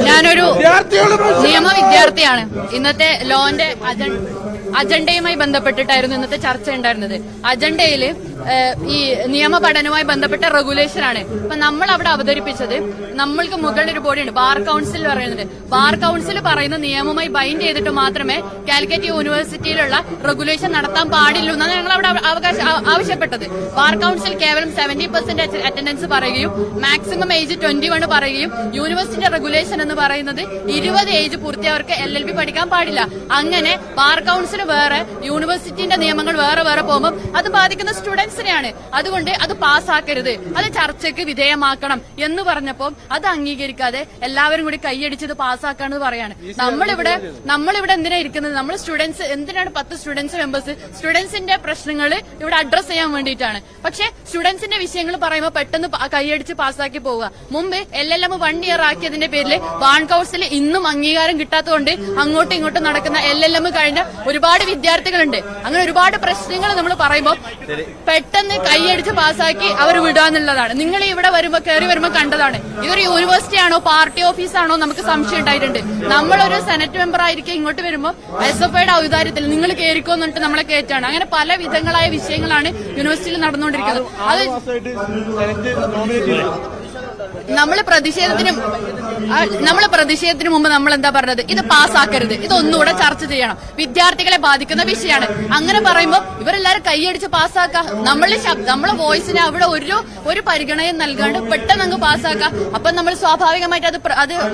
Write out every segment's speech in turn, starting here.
ഞാനൊരു നിയമ വിദ്യാർത്ഥിയാണ്. ഇന്നത്തെ ലോന്റെ അജണ്ടയുമായി ബന്ധപ്പെട്ടിട്ടായിരുന്നു ഇന്നത്തെ ചർച്ച ഉണ്ടായിരുന്നത്. അജണ്ടയില് ഈ നിയമ പഠനവുമായി ബന്ധപ്പെട്ട റെഗുലേഷൻ ആണ്. അപ്പൊ നമ്മൾ അവിടെ അവതരിപ്പിച്ചത്, നമ്മൾക്ക് മുകളിൽ ഒരു ബോഡിയുണ്ട്, ബാർ കൌൺസിൽ പറയുന്നത്. ബാർ കൌൺസിൽ പറയുന്ന നിയമവുമായി ബൈൻഡ് ചെയ്തിട്ട് മാത്രമേ കാലിക്കറ്റ് യൂണിവേഴ്സിറ്റിയിലുള്ള റെഗുലേഷൻ നടത്താൻ പാടില്ലൂ എന്നാണ് ഞങ്ങൾ അവിടെ ആവശ്യപ്പെട്ടത്. ബാർ കൌൺസിൽ കേവലം 70% അറ്റൻഡൻസ് പറയുകയും മാക്സിമം ഏജ് 21 പറയുകയും യൂണിവേഴ്സിറ്റി റെഗുലേഷൻ എന്ന് പറയുന്നത് 20 ഏജ് പൂർത്തിയവർക്ക് LLB പഠിക്കാൻ പാടില്ല. അങ്ങനെ ബാർ കൌൺസിൽ വേറെ, യൂണിവേഴ്സിറ്റിന്റെ നിയമങ്ങൾ വേറെ വേറെ പോകുമ്പോൾ അത് ബാധിക്കുന്ന സ്റ്റുഡൻസിനെയാണ്. അതുകൊണ്ട് അത് പാസ്സാക്കരുത്, അത് ചർച്ചയ്ക്ക് വിധേയമാക്കണം എന്ന് പറഞ്ഞപ്പോൾ അത് അംഗീകരിക്കാതെ എല്ലാവരും കൂടി കൈയടിച്ചത് പാസ്സാക്കാണെന്ന് പറയാണ്. നമ്മളിവിടെ എന്തിനാ ഇരിക്കുന്നത്? നമ്മൾ സ്റ്റുഡൻസ് എന്തിനാണ് 10 സ്റ്റുഡൻസ് മെമ്പേഴ്സ്? സ്റ്റുഡൻസിന്റെ പ്രശ്നങ്ങൾ ഇവിടെ അഡ്രസ് ചെയ്യാൻ വേണ്ടിയിട്ടാണ്. പക്ഷെ സ്റ്റുഡൻസിന്റെ വിഷയങ്ങൾ പറയുമ്പോൾ പെട്ടെന്ന് കൈയടിച്ച് പാസ്സാക്കി പോവുക. മുമ്പ് LLM 1 ഇയർ ആക്കിയതിന്റെ പേരിൽ ബാർ കൌൺസിൽ ഇന്നും അംഗീകാരം കിട്ടാത്തതുകൊണ്ട് അങ്ങോട്ടും ഇങ്ങോട്ടും നടക്കുന്ന LLM കഴിഞ്ഞ ഒരുപാട് വിദ്യാർത്ഥികളുണ്ട്. അങ്ങനെ ഒരുപാട് പ്രശ്നങ്ങൾ നമ്മൾ പറയുമ്പോൾ പെട്ടെന്ന് കൈയടിച്ച് പാസ്സാക്കി അവർ വിടാന്നുള്ളതാണ്. നിങ്ങൾ ഇവിടെ കയറി വരുമ്പോൾ കണ്ടതാണ്. ഇതൊരു യൂണിവേഴ്സിറ്റി ആണോ പാർട്ടി ഓഫീസാണോ നമുക്ക് സംശയം ഉണ്ടായിട്ടുണ്ട്. നമ്മളൊരു സെനറ്റ് മെമ്പർ ആയിരിക്കും ഇങ്ങോട്ട് വരുമ്പോൾ SFIയുടെ ഔദാര്യത്തിൽ നിങ്ങൾ കയറിക്കോന്നിട്ട് നമ്മളെ കയറ്റാണ്. അങ്ങനെ പല വിധങ്ങളായ വിഷയങ്ങളാണ് യൂണിവേഴ്സിറ്റിയിൽ നടന്നുകൊണ്ടിരിക്കുന്നത്. അത് നമ്മള് പ്രതിഷേധത്തിന് മുമ്പ് നമ്മൾ എന്താ പറഞ്ഞത്? ഇത് പാസ്സാക്കരുത്, ഇതൊന്നുകൂടെ ചർച്ച ചെയ്യണം, വിദ്യാർത്ഥികളെ ബാധിക്കുന്ന വിഷയമാണ്. അങ്ങനെ പറയുമ്പോൾ ഇവരെല്ലാരും കൈയടിച്ച് പാസ്സാക്കാം. നമ്മളെ വോയിസിന് അവിടെ ഒരു പരിഗണനയും നൽകാണ്ട് പെട്ടെന്ന് അങ്ങ് പാസ്സാക്കാം. അപ്പൊ നമ്മൾ സ്വാഭാവികമായിട്ട് അത്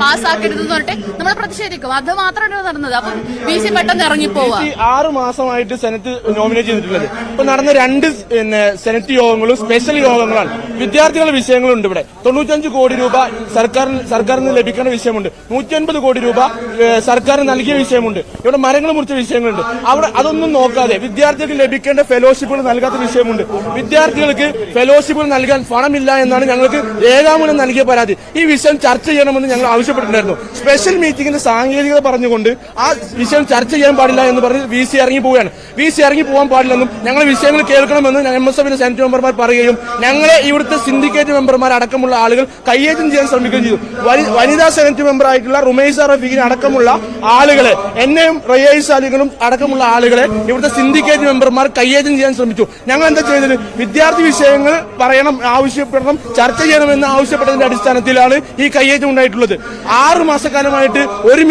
പാസ്സാക്കരുത് എന്ന് പറഞ്ഞിട്ട് നമ്മൾ പ്രതിഷേധിക്കും. അത് മാത്രമാണ് നടന്നത്. അപ്പൊ VC പെട്ടെന്ന് ഇറങ്ങിപ്പോവാ. 6 മാസമായിട്ട് സെനറ്റ് നോമിനേറ്റ് ചെയ്തിട്ടുള്ളത്. ഇപ്പൊ നടന്ന 2 സെനറ്റ് യോഗങ്ങളും സ്പെഷ്യൽ യോഗങ്ങളാണ്. വിദ്യാർത്ഥികളുടെ വിഷയങ്ങളുണ്ട്. ഇവിടെ 95 കോടി രൂപ സർക്കാരിന് ലഭിക്കേണ്ട വിഷയമുണ്ട്. 150 കോടി രൂപ സർക്കാർ നൽകിയ വിഷയമുണ്ട്. ഇവിടെ മരങ്ങൾ മുറിച്ച വിഷയങ്ങളുണ്ട്. അവിടെ അതൊന്നും നോക്കാതെ വിദ്യാർത്ഥികൾക്ക് ലഭിക്കേണ്ട ഫെലോഷിപ്പുകൾ നൽകാത്ത വിഷയമുണ്ട്. വിദ്യാർത്ഥികൾക്ക് ഫെലോഷിപ്പുകൾ നൽകാൻ പണമില്ല എന്നാണ് ഞങ്ങൾക്ക് രേഖാമൂലം നൽകിയ പരാതി. ഈ വിഷയം ചർച്ച ചെയ്യണമെന്ന് ഞങ്ങൾ ആവശ്യപ്പെട്ടിട്ടുണ്ടായിരുന്നു. സ്പെഷ്യൽ മീറ്റിംഗിന്റെ സാങ്കേതികത പറഞ്ഞുകൊണ്ട് ആ വിഷയം ചർച്ച ചെയ്യാൻ പാടില്ല എന്ന് പറഞ്ഞ് VC ഇറങ്ങി പോവുകയാണ്. VC ഇറങ്ങി പോകാൻ പാടില്ലെന്നും ഞങ്ങൾ വിഷയങ്ങൾ കേൾക്കണമെന്ന് MSFന്റെ സെനറ്റ് മെമ്പർമാർ പറയുകയും ഞങ്ങളെ ഇവിടുത്തെ സിൻഡിക്കേറ്റ് മെമ്പർമാർ അടക്കമുള്ള ആളുകൾ കൈയേറ്റം ചെയ്യാൻ ശ്രമിക്കുകയും ചെയ്തു. വനിതാ സെനറ്റ് മെമ്പർ ആയിട്ടുള്ള റുമൈസ റഫീഖിനെ അടക്കമുള്ള ആളുകളെ, എന്നെയും റയേസ് അലികളും അടക്കമുള്ള ആളുകളെ ഇവിടുത്തെ സിൻഡിക്കേറ്റ് മെമ്പർമാർ കൈയേറ്റം ചെയ്യാൻ ശ്രമിച്ചു. ഞങ്ങൾ എന്താ ചെയ്തത്? വിദ്യാർത്ഥി വിഷയങ്ങൾ ആവശ്യപ്പെടണം, ചർച്ച ചെയ്യണമെന്ന് ആവശ്യപ്പെട്ടതിന്റെ അടിസ്ഥാനത്തിലാണ് ഈ കൈയേറ്റം ഉണ്ടായിട്ടുള്ളത്. 6 മാസക്കാലമായിട്ട് ഒരു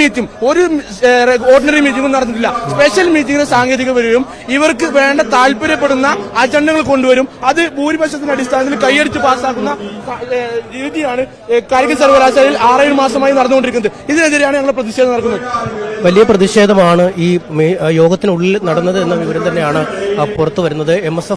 ഓർഡിനറി മീറ്റിംഗും നടന്നിട്ടില്ല. സ്പെഷ്യൽ മീറ്റിംഗിന് സാങ്കേതിക വരികയും ഇവർക്ക് വേണ്ട താല്പര്യപ്പെടുന്ന അജണ്ടകൾ കൊണ്ടുവരും. അത് ഭൂരിപക്ഷത്തിന്റെ അടിസ്ഥാനത്തിൽ കൈയടിച്ച് പാസ്സാക്കുന്ന രീതിയാണ് കാലിക്കറ്റ് സർവകലാശാലയിൽ 6 മാസമായി നടന്നുകൊണ്ടിരിക്കുന്നത്. ഇതിനെതിരെയാണ് ഞങ്ങൾ പ്രതിഷേധം നടക്കുന്നത്. വലിയ പ്രതിഷേധമാണ് ഈ യോഗത്തിനുള്ളിൽ നടന്നത് എന്ന വിവരം തന്നെയാണ് പുറത്തു വരുന്നത്. MSF